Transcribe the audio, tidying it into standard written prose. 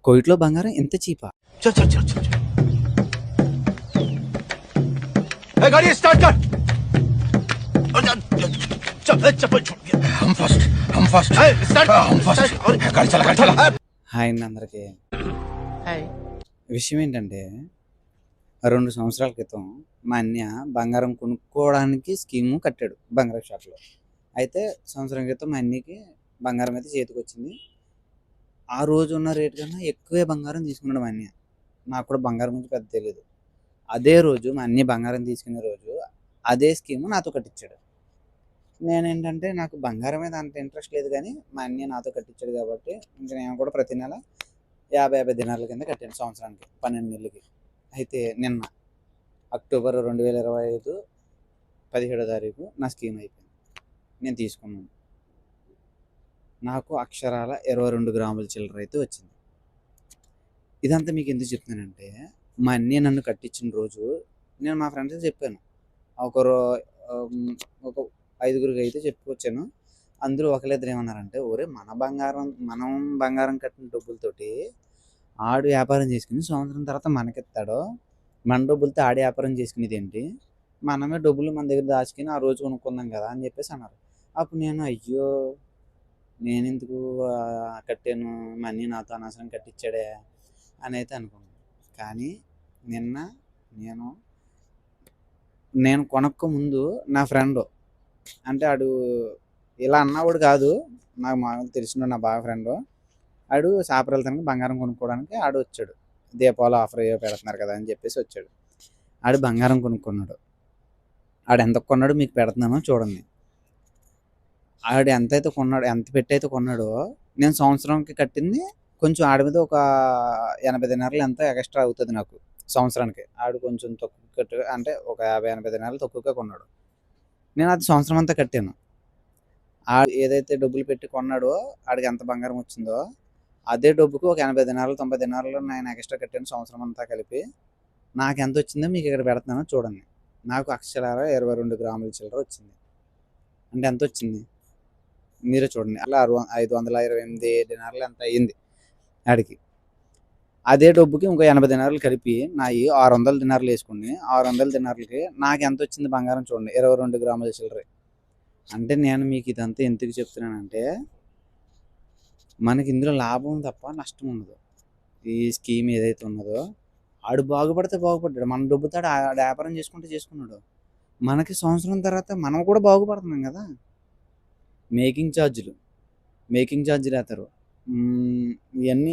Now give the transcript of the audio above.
కోవిడ్‌లో బంగారం ఇంత చీపా? चल चल चल चल चल। ए, गाड़ी स्टार्ट कर। चल चप्पल छोड़ गया। हम फर्स्ट स्टार्ट हम फर्स्ट गाड़ी चला హాయ్ అండి అందరికీ. హాయ్. విషయం ఏంటంటే 2 సంవత్సరాల క్రితం మా అన్నయ్య బంగారం కొనుక్కోవడానికి స్కీము కట్టాడు బంగారం షాప్‌లో. అయితే సంవత్సరం క్రితం మా అన్నయ్యకి బంగారం అయితే చేతికొచ్చింది. ఆ రోజు ఉన్న రేట్ కన్నా ఎక్కువే బంగారం తీసుకున్నాడు మా అన్నయ్య. నాకు కూడా బంగారం గురించి పెద్ద తెలీదు. అదే రోజు మా అన్నయ్య బంగారం తీసుకునే రోజు అదే స్కీము నాతో కట్టించాడు. నేనేంటంటే నాకు బంగారం మీద అంత ఇంట్రెస్ట్ లేదు కానీ మా అన్నయ్య నాతో కట్టించాడు కాబట్టి ఇంక నేను కూడా ప్రతి నెల 50 దినార్ల కింద కట్టాను సంవత్సరానికి 12 నెలలకి. అయితే నిన్న అక్టోబర్ 2025 17వ తారీఖు నా స్కీమ్ అయిపోయింది. నేను తీసుకున్నాను. నాకు అక్షరాల 22 గ్రాముల చిల్లర అయితే వచ్చింది. ఇదంతా మీకు ఎందుకు చెప్తున్నానంటే మా అన్నయ్య నన్ను కట్టించిన రోజు నేను మా ఫ్రెండ్స్కి చెప్పాను. ఒకరు ఒక 5గురికి అయితే చెప్పుకొచ్చాను. అందులో ఒకళ్ళిద్దరు ఏమన్నారంటే, ఒరే మనం బంగారం కట్టిన డబ్బులతోటి ఆడు వ్యాపారం చేసుకుని సంవత్సరం తర్వాత మనకిస్తాడు, మన డబ్బులతో ఆడు వ్యాపారం చేసుకునేది ఏంటి, మనమే డబ్బులు మన దగ్గర దాచుకుని ఆ రోజు కొనుక్కుందాం కదా అని చెప్పేసి అన్నారు. అప్పుడు నేను అయ్యో నేనెందుకు కట్టాను, మా అన్నయ్య నాతో అనవసరం కట్టించాడే అని అయితే అనుకున్నాను. కానీ నిన్న నేను కొనక్క ముందు నా ఫ్రెండ్, అంటే ఆడు ఇలా అన్నవాడు కాదు, నాకు మాకు తెలిసిన నా బాగా ఫ్రెండ్, ఆడు షాప్కి వెళ్తానికి బంగారం కొనుక్కోవడానికి ఆడు వచ్చాడు. దీపావళి ఆఫర్ ఏవో పెడుతున్నారు కదా అని చెప్పేసి వచ్చాడు. ఆడు బంగారం కొనుక్కున్నాడు. ఆడు ఎంత కొన్నాడో మీకు పెడుతున్నానో చూడండి. ఆడు ఎంతైతే కొన్నాడో, ఎంత పెట్టి అయితే కొన్నాడో, నేను సంవత్సరానికి కట్టింది కొంచెం ఆడి మీద ఒక 80 దినార్లు ఎంతో ఎక్స్ట్రా అవుతుంది నాకు సంవత్సరానికి. ఆడు కొంచెం తక్కువ కట్టు, అంటే ఒక 50-80 దినార్లు తక్కువగా కొన్నాడు. నేను అది సంవత్సరం అంతా కట్టాను. ఏదైతే డబ్బులు పెట్టి కొన్నాడో ఆడికి ఎంత బంగారం వచ్చిందో అదే డబ్బుకు ఒక 80 దినార్లు 90 దినార్లు నేను ఎక్స్ట్రా కట్టాను సంవత్సరం అంతా కలిపి. నాకు ఎంత వచ్చిందో మీకు ఇక్కడ పెడుతున్నానో చూడండి. నాకు అక్షరాల 22 గ్రాముల చిల్లర వచ్చింది. అంటే ఎంత వచ్చింది మీరే చూడండి. అలా 528 దినార్లు ఎంత అయ్యింది ఆడికి. అదే డబ్బుకి ఇంకో 80 దినార్లు కలిపి నాయి 600 దినార్లు వేసుకుని 600 దినార్లకి నాకు ఎంత వచ్చింది బంగారం చూడండి, 22 గ్రాముల చిల్లర. అంటే నేను మీకు ఇదంతా ఎందుకు చెప్తున్నానంటే మనకి ఇందులో లాభం తప్ప నష్టం ఉండదు. ఈ స్కీమ్ ఏదైతే ఉన్నదో ఆడు బాగుపడితే బాగుపడ్డాడు, మన డబ్బుతో ఆడు వ్యాపారం చేసుకున్నాడు. మనకి సంవత్సరం తర్వాత మనం కూడా బాగుపడుతున్నాం కదా. మేకింగ్ ఛార్జీలు వేస్తారు. ఇవన్నీ